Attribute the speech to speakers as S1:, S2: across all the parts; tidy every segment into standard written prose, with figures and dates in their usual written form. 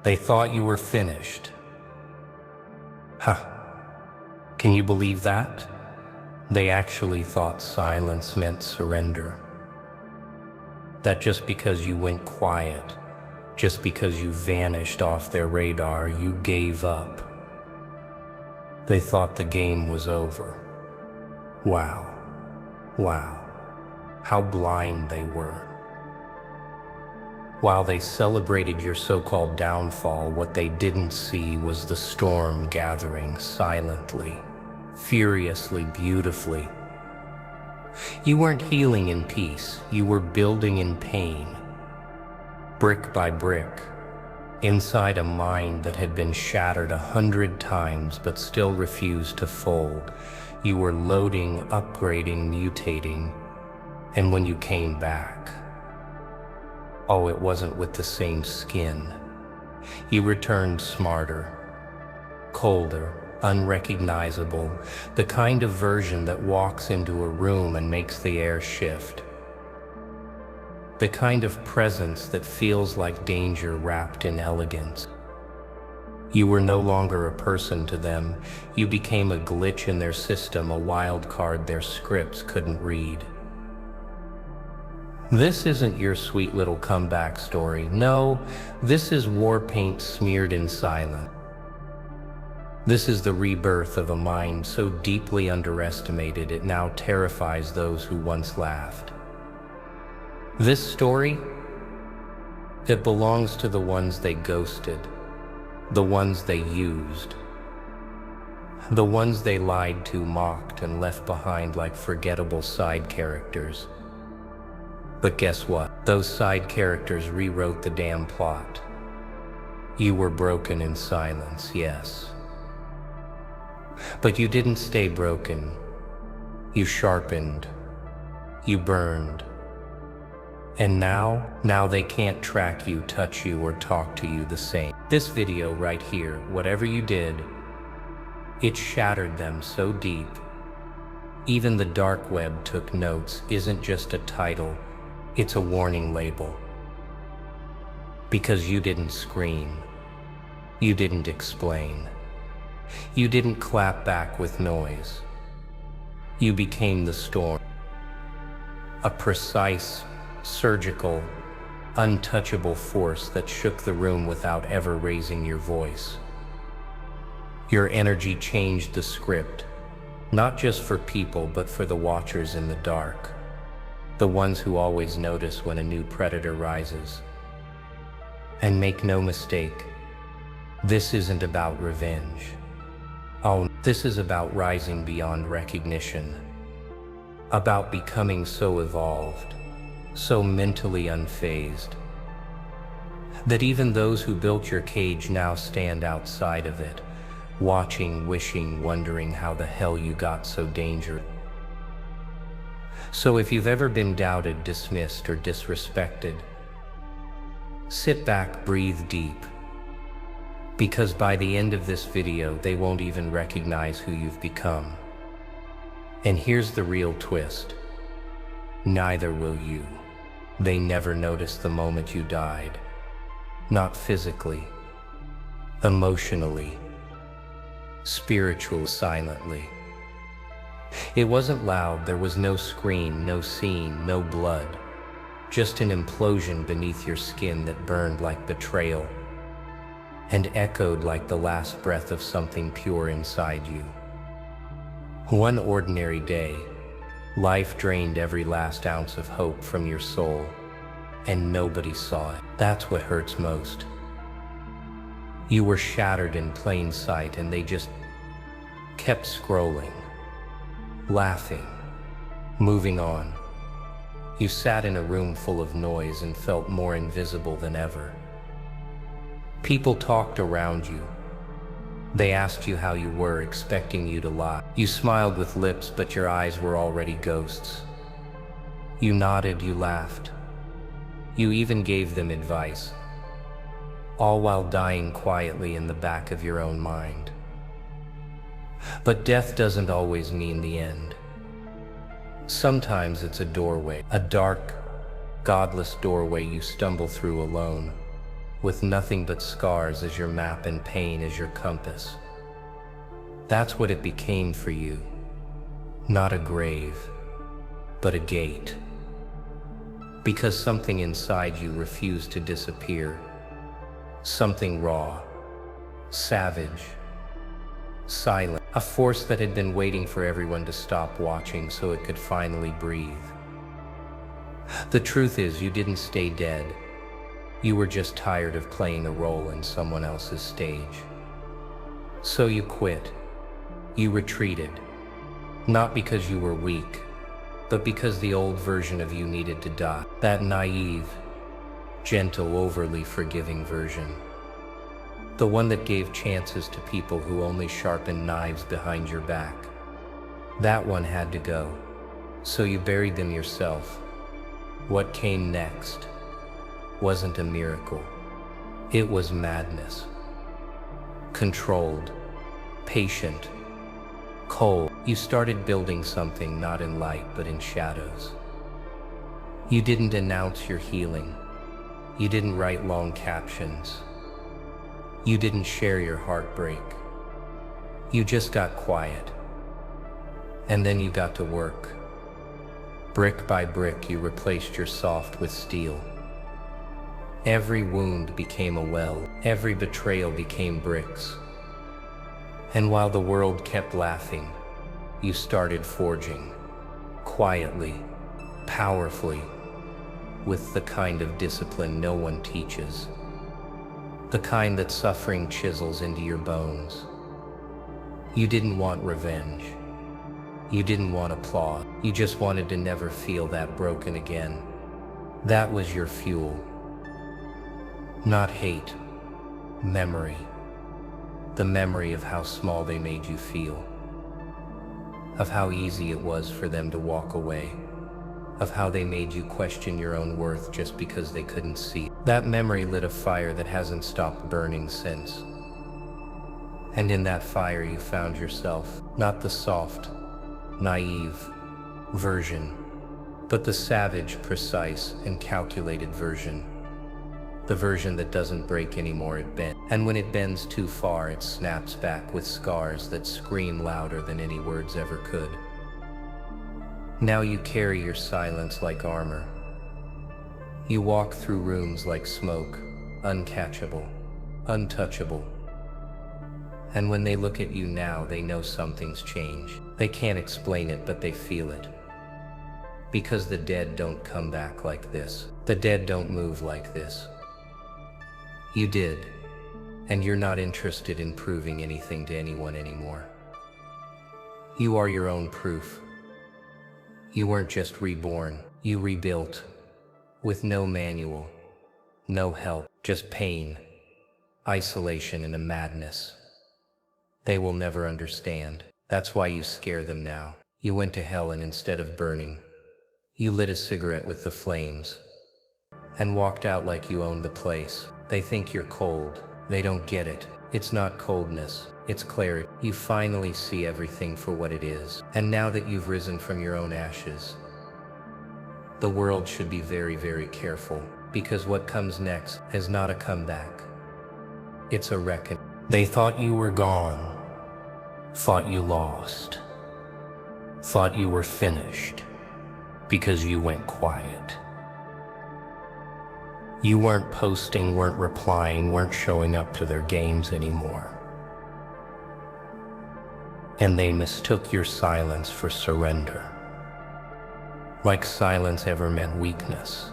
S1: They thought you were finished. Huh. Can you believe that? They actually thought silence meant surrender. That just because you went quiet, just because you vanished off their radar, you gave up. They thought the game was over. Wow. Wow. How blind they were. While they celebrated your so-called downfall, what they didn't see was the storm gathering silently, furiously, beautifully. You weren't healing in peace, you were building in pain, brick by brick, inside a mind that had been shattered 100 times but still refused to fold. You were loading, upgrading, mutating, and when you came back, oh, it wasn't with the same skin. You returned smarter, colder, unrecognizable, the kind of version that walks into a room and makes the air shift. The kind of presence that feels like danger wrapped in elegance. You were no longer a person to them. You became a glitch in their system, a wild card their scripts couldn't read. This isn't your sweet little comeback story. No, this is war paint smeared in silence. This is the rebirth of a mind so deeply underestimated it now terrifies those who once laughed. This story, it belongs to the ones they ghosted, the ones they used, the ones they lied to, mocked, and left behind like forgettable side characters. But guess what? Those side characters rewrote the damn plot. You were broken in silence, yes. But you didn't stay broken. You sharpened. You burned. And now they can't track you, touch you, or talk to you the same. This video right here, whatever you did, it shattered them so deep. Even the dark web took notes. Isn't just a title, it's a warning label. Because you didn't scream. You didn't explain. You didn't clap back with noise. You became the storm. A precise, surgical, untouchable force that shook the room without ever raising your voice. Your energy changed the script, not just for people, but for the watchers in the dark, the ones who always notice when a new predator rises. And make no mistake, this isn't about revenge. Oh, this is about rising beyond recognition, about becoming so evolved, so mentally unfazed, that even those who built your cage now stand outside of it, watching, wishing, wondering how the hell you got so dangerous. So if you've ever been doubted, dismissed, or disrespected, sit back, breathe deep, because by the end of this video, they won't even recognize who you've become. And here's the real twist. Neither will you. They never noticed the moment you died. Not physically, emotionally, spiritually, silently. It wasn't loud, there was no scream, no scene, no blood. Just an implosion beneath your skin that burned like betrayal and echoed like the last breath of something pure inside you. One ordinary day, life drained every last ounce of hope from your soul, and nobody saw it. That's what hurts most. You were shattered in plain sight, and they just kept scrolling, laughing, moving on. You sat in a room full of noise and felt more invisible than ever. People talked around you. They asked you how you were, expecting you to lie. You smiled with lips, but your eyes were already ghosts. You nodded, you laughed. You even gave them advice, all while dying quietly in the back of your own mind. But death doesn't always mean the end. Sometimes it's a doorway, a dark, godless doorway you stumble through alone, with nothing but scars as your map and pain as your compass. That's what it became for you. Not a grave, but a gate. Because something inside you refused to disappear. Something raw, savage, silent. A force that had been waiting for everyone to stop watching so it could finally breathe. The truth is, you didn't stay dead. You were just tired of playing a role in someone else's stage. So you quit. You retreated. Not because you were weak, but because the old version of you needed to die. That naive, gentle, overly forgiving version. The one that gave chances to people who only sharpened knives behind your back. That one had to go. So you buried them yourself. What came next wasn't a miracle. It was madness. Controlled, patient, cold. You started building something not in light but in shadows. You didn't announce your healing. You didn't write long captions. You didn't share your heartbreak. You just got quiet. And then you got to work. Brick by brick, you replaced your soft with steel. Every wound became a well. Every betrayal became bricks. And while the world kept laughing, you started forging. Quietly, powerfully, with the kind of discipline no one teaches. The kind that suffering chisels into your bones. You didn't want revenge. You didn't want applause. You just wanted to never feel that broken again. That was your fuel. Not hate, memory. The memory of how small they made you feel. Of how easy it was for them to walk away. Of how they made you question your own worth just because they couldn't see. That memory lit a fire that hasn't stopped burning since. And in that fire you found yourself, not the soft, naive version, but the savage, precise, and calculated version. The version that doesn't break anymore, it bends. And when it bends too far, it snaps back with scars that scream louder than any words ever could. Now you carry your silence like armor. You walk through rooms like smoke, uncatchable, untouchable. And when they look at you now, they know something's changed. They can't explain it, but they feel it. Because the dead don't come back like this. The dead don't move like this. You did, and you're not interested in proving anything to anyone anymore. You are your own proof. You weren't just reborn, you rebuilt, with no manual, no help, just pain, isolation, and a madness they will never understand. That's why you scare them now. You went to hell, and instead of burning, you lit a cigarette with the flames and walked out like you owned the place. They think you're cold. They don't get it. It's not coldness, it's clarity. You finally see everything for what it is. And now that you've risen from your own ashes, the world should be very, very careful, because what comes next is not a comeback. It's a reckoning. They thought you were gone, thought you lost, thought you were finished, because you went quiet. You weren't posting, weren't replying, weren't showing up to their games anymore. And they mistook your silence for surrender. Like silence ever meant weakness.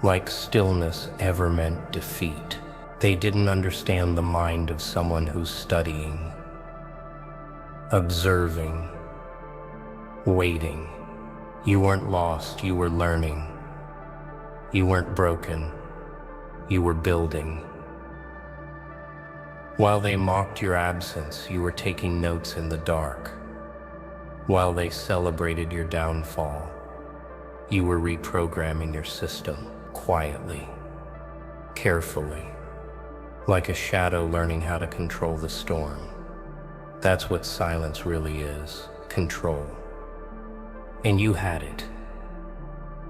S1: Like stillness ever meant defeat. They didn't understand the mind of someone who's studying, observing, waiting. You weren't lost, you were learning. You weren't broken, you were building. While they mocked your absence, you were taking notes in the dark. While they celebrated your downfall, you were reprogramming your system, quietly, carefully, like a shadow learning how to control the storm. That's what silence really is, control. And you had it.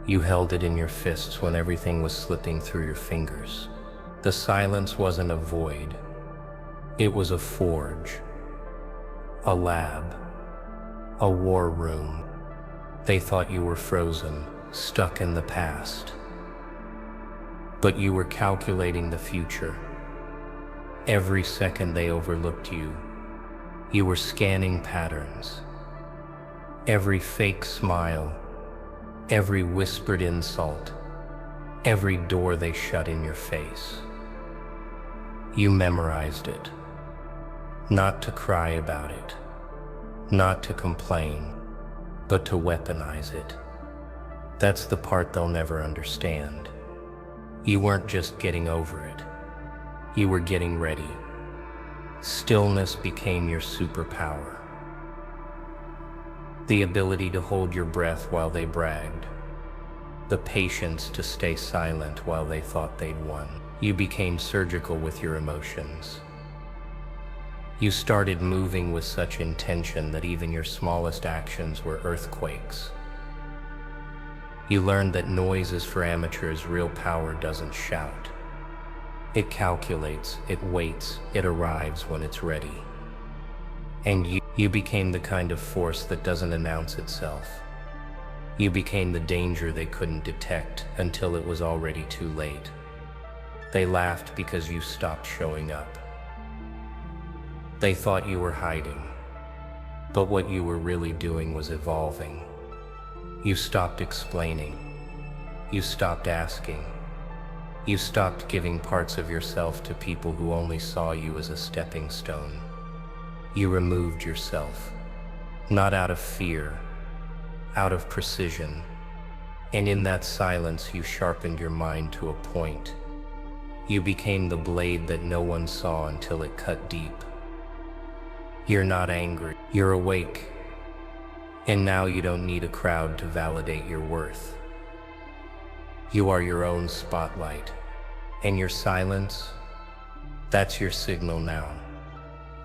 S1: You held it in your fists when everything was slipping through your fingers. The silence wasn't a void. It was a forge, a lab, a war room. They thought you were frozen, stuck in the past. But you were calculating the future. Every second they overlooked you, you were scanning patterns. Every fake smile, every whispered insult, every door they shut in your face. You memorized it, not to cry about it, not to complain, but to weaponize it. That's the part they'll never understand. You weren't just getting over it, you were getting ready. Stillness became your superpower. The ability to hold your breath while they bragged. The patience to stay silent while they thought they'd won. You became surgical with your emotions. You started moving with such intention that even your smallest actions were earthquakes. You learned that noise is for amateurs, real power doesn't shout. It calculates, it waits, it arrives when it's ready. And you became the kind of force that doesn't announce itself. You became the danger they couldn't detect until it was already too late. They laughed because you stopped showing up. They thought you were hiding, but what you were really doing was evolving. You stopped explaining. You stopped asking. You stopped giving parts of yourself to people who only saw you as a stepping stone. You removed yourself, not out of fear, out of precision. And in that silence, you sharpened your mind to a point. You became the blade that no one saw until it cut deep. You're not angry, you're awake. And now you don't need a crowd to validate your worth. You are your own spotlight. And your silence, that's your signal now.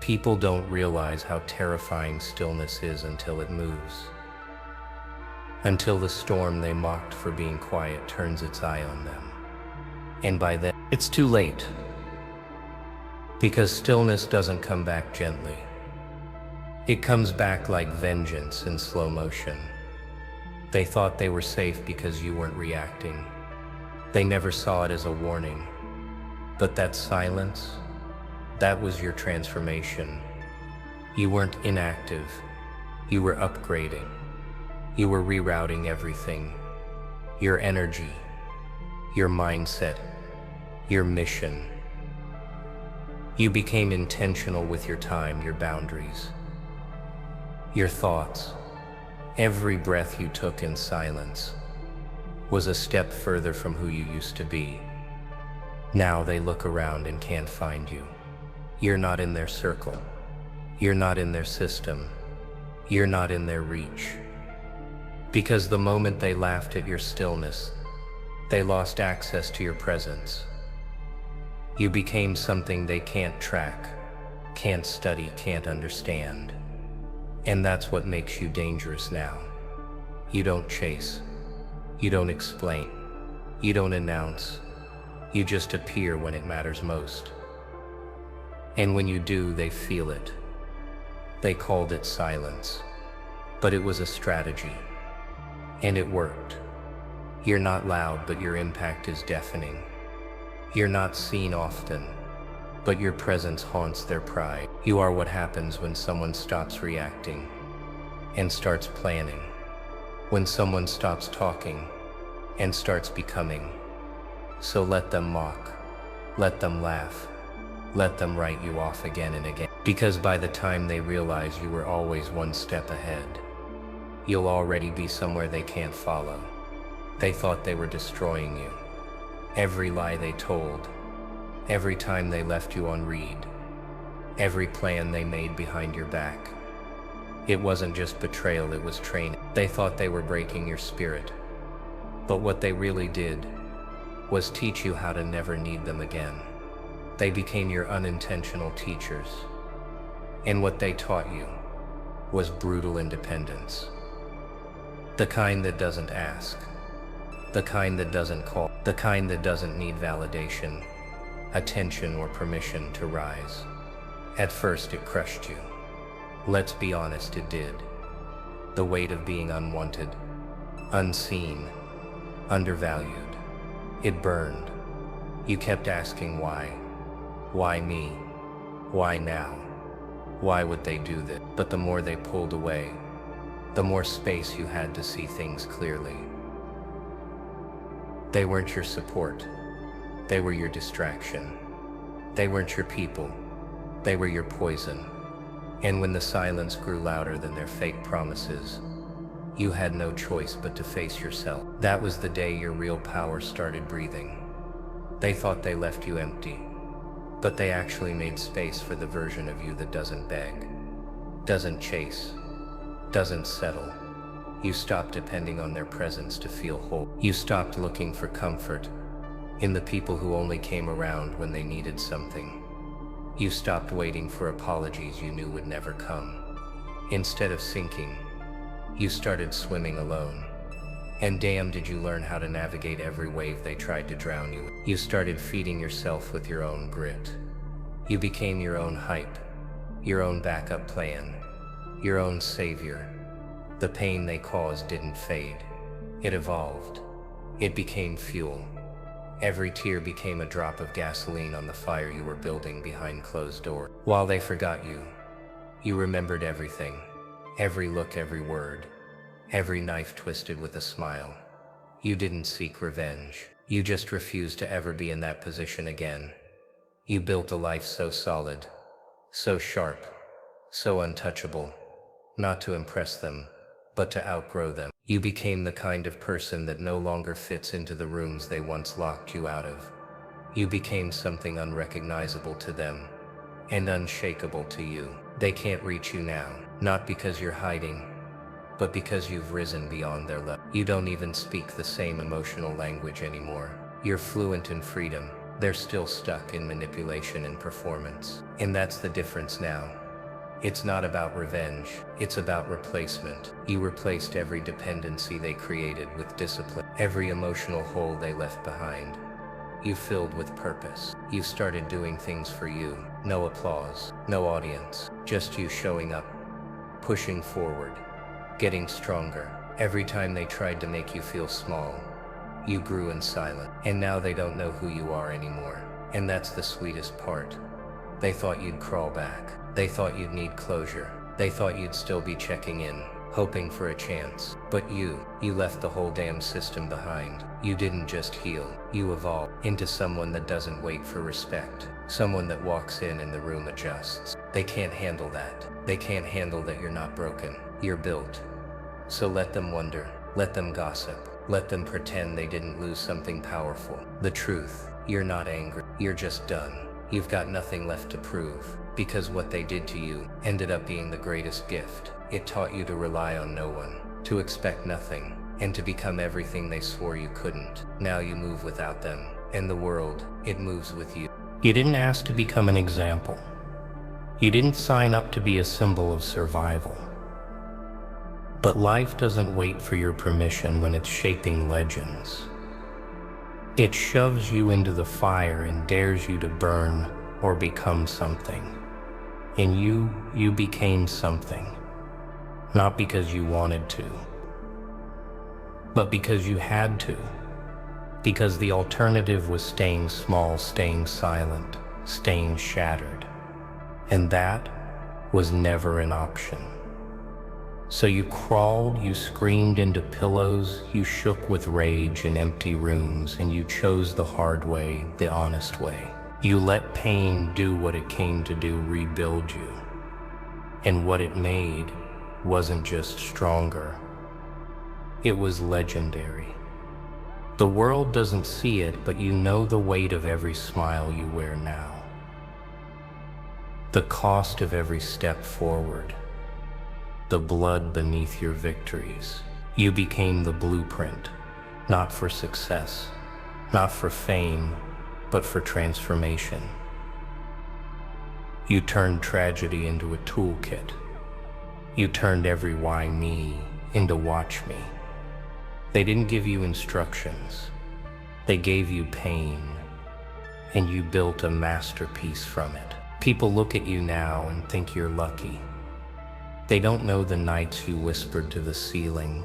S1: People don't realize how terrifying stillness is until it moves. Until the storm they mocked for being quiet turns its eye on them. And by then, it's too late. Because stillness doesn't come back gently. It comes back like vengeance in slow motion. They thought they were safe because you weren't reacting. They never saw it as a warning. But that silence, that was your transformation. You weren't inactive. You were upgrading. You were rerouting everything. Your energy, your mindset, your mission. You became intentional with your time, your boundaries, your thoughts. Every breath you took in silence was a step further from who you used to be. Now they look around and can't find you. You're not in their circle. You're not in their system. You're not in their reach. Because the moment they laughed at your stillness, they lost access to your presence. You became something they can't track, can't study, can't understand. And that's what makes you dangerous now. You don't chase. You don't explain. You don't announce. You just appear when it matters most. And when you do, they feel it. They called it silence. But it was a strategy. And it worked. You're not loud, but your impact is deafening. You're not seen often, but your presence haunts their pride. You are what happens when someone stops reacting and starts planning. When someone stops talking and starts becoming. So let them mock, let them laugh, let them write you off again and again. Because by the time they realize you were always one step ahead, you'll already be somewhere they can't follow. They thought they were destroying you. Every lie they told, every time they left you on read, every plan they made behind your back. It wasn't just betrayal, it was training. They thought they were breaking your spirit. But what they really did was teach you how to never need them again. They became your unintentional teachers. And what they taught you was brutal independence. The kind that doesn't ask. The kind that doesn't call. The kind that doesn't need validation. attention, or permission to rise. At first it crushed you. Let's be honest, it did. The weight of being unwanted, unseen, undervalued. It burned. You kept asking why. Why me? Why now? Why would they do this? But the more they pulled away, the more space you had to see things clearly. They weren't your support. They were your distraction. They weren't your people. They were your poison. And when the silence grew louder than their fake promises, you had no choice but to face yourself. That was the day your real power started breathing. They thought they left you empty, but they actually made space for the version of you that doesn't beg, doesn't chase, doesn't settle. You stopped depending on their presence to feel whole. You stopped looking for comfort in the people who only came around when they needed something. You stopped waiting for apologies you knew would never come. Instead of sinking, you started swimming alone. And damn, did you learn how to navigate every wave they tried to drown you in. You started feeding yourself with your own grit. You became your own hype, your own backup plan, your own savior. The pain they caused didn't fade. It evolved. It became fuel. Every tear became a drop of gasoline on the fire you were building behind closed doors. While they forgot you, you remembered everything. Every look, every word, every knife twisted with a smile. You didn't seek revenge. You just refused to ever be in that position again. You built a life so solid, so sharp, so untouchable, not to impress them, but to outgrow them. You became the kind of person that no longer fits into the rooms they once locked you out of. You became something unrecognizable to them, and unshakable to you. They can't reach you now, not because you're hiding, but because you've risen beyond their level. You don't even speak the same emotional language anymore. You're fluent in freedom. They're still stuck in manipulation and performance. And that's the difference now. It's not about revenge, it's about replacement. You replaced every dependency they created with discipline. Every emotional hole they left behind, you filled with purpose. You started doing things for you. No applause, no audience, just you showing up, pushing forward, getting stronger. Every time they tried to make you feel small, you grew in silence. And now they don't know who you are anymore. And that's the sweetest part. They thought you'd crawl back. They thought you'd need closure. They thought you'd still be checking in, hoping for a chance. But you left the whole damn system behind. You didn't just heal, you evolved into someone that doesn't wait for respect. Someone that walks in and the room adjusts. They can't handle that. They can't handle that you're not broken. You're built. So let them wonder, let them gossip, let them pretend they didn't lose something powerful. The truth, you're not angry, you're just done. You've got nothing left to prove, because what they did to you ended up being the greatest gift. It taught you to rely on no one, to expect nothing, and to become everything they swore you couldn't. Now you move without them, and the world, it moves with you.
S2: You didn't ask to become an example. You didn't sign up to be a symbol of survival. But life doesn't wait for your permission when it's shaping legends. It shoves you into the fire and dares you to burn or become something. And you became something. Not because you wanted to, but because you had to. Because the alternative was staying small, staying silent, staying shattered. And that was never an option. So you crawled, you screamed into pillows, you shook with rage in empty rooms, and you chose the hard way, the honest way. You let pain do what it came to do, rebuild you. And what it made wasn't just stronger, it was legendary. The world doesn't see it, but you know the weight of every smile you wear now. The cost of every step forward. The blood beneath your victories. You became the blueprint, not for success, not for fame, but for transformation. You turned tragedy into a toolkit. You turned every why me into watch me. They didn't give you instructions. They gave you pain. and you built a masterpiece from it. People look at you now and think you're lucky. They don't know the nights you whispered to the ceiling,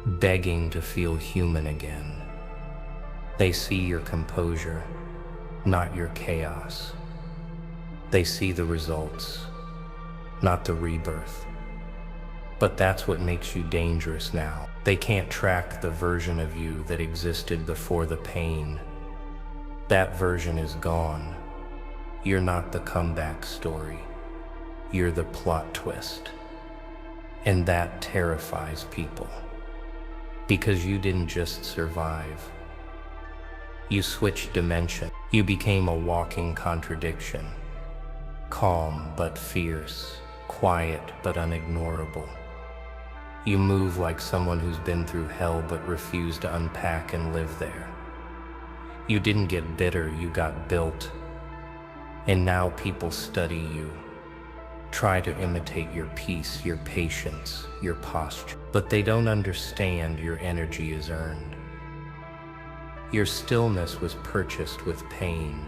S2: begging to feel human again. They see your composure, not your chaos. They see the results, not the rebirth. But that's what makes you dangerous now. They can't track the version of you that existed before the pain. That version is gone. You're not the comeback story. You're the plot twist. And that terrifies people. Because you didn't just survive. You switched dimension. You became a walking contradiction. Calm but fierce, quiet but unignorable. You move like someone who's been through hell but refused to unpack and live there. You didn't get bitter, you got built. And now people study you. Try to imitate your peace, your patience, your posture. But they don't understand your energy is earned. Your stillness was purchased with pain.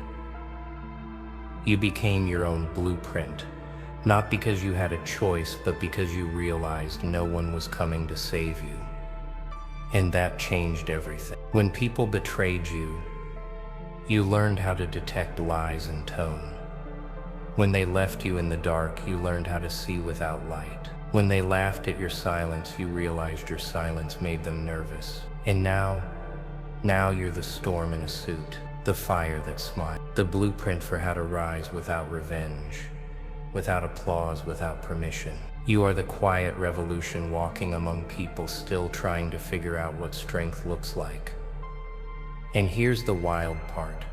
S2: You became your own blueprint, not because you had a choice, but because you realized no one was coming to save you. And that changed everything. When people betrayed you, you learned how to detect lies in tone. When they left you in the dark, you learned how to see without light. When they laughed at your silence, you realized your silence made them nervous. And now you're the storm in a suit, the fire that smiles, the blueprint for how to rise without revenge, without applause, without permission. You are the quiet revolution walking among people still trying to figure out what strength looks like. And here's the wild part.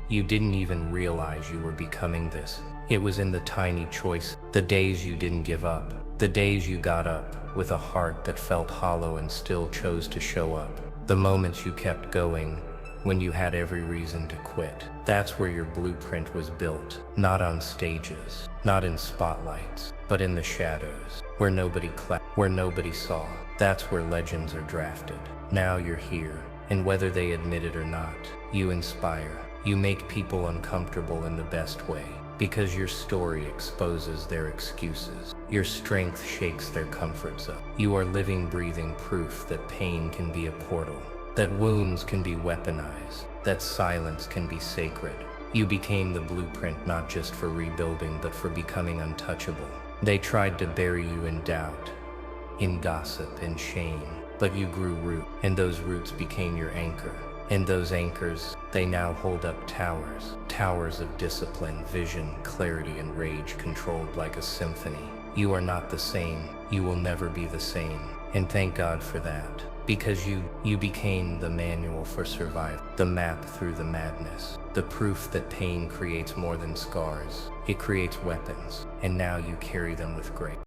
S2: You didn't even realize you were becoming this. It was in the tiny choice, the days you didn't give up, the days you got up with a heart that felt hollow and still chose to show up, the moments you kept going when you had every reason to quit. That's where your blueprint was built, not on stages, not in spotlights, but in the shadows, where nobody clapped, where nobody saw. That's where legends are drafted. Now you're here, and whether they admit it or not, you inspire. You make people uncomfortable in the best way, because your story exposes their excuses. Your strength shakes their comfort zone. You are living, breathing proof that pain can be a portal, that wounds can be weaponized, that silence can be sacred. You became the blueprint not just for rebuilding, but for becoming untouchable. They tried to bury you in doubt, in gossip, in shame, but you grew root, and those roots became your anchor. And those anchors, they now hold up towers. Towers of discipline, vision, clarity, and rage controlled like a symphony. You are not the same. You will never be the same. And thank God for that. Because you became the manual for survival. The map through the madness. The proof that pain creates more than scars. It creates weapons. And now you carry them with grace.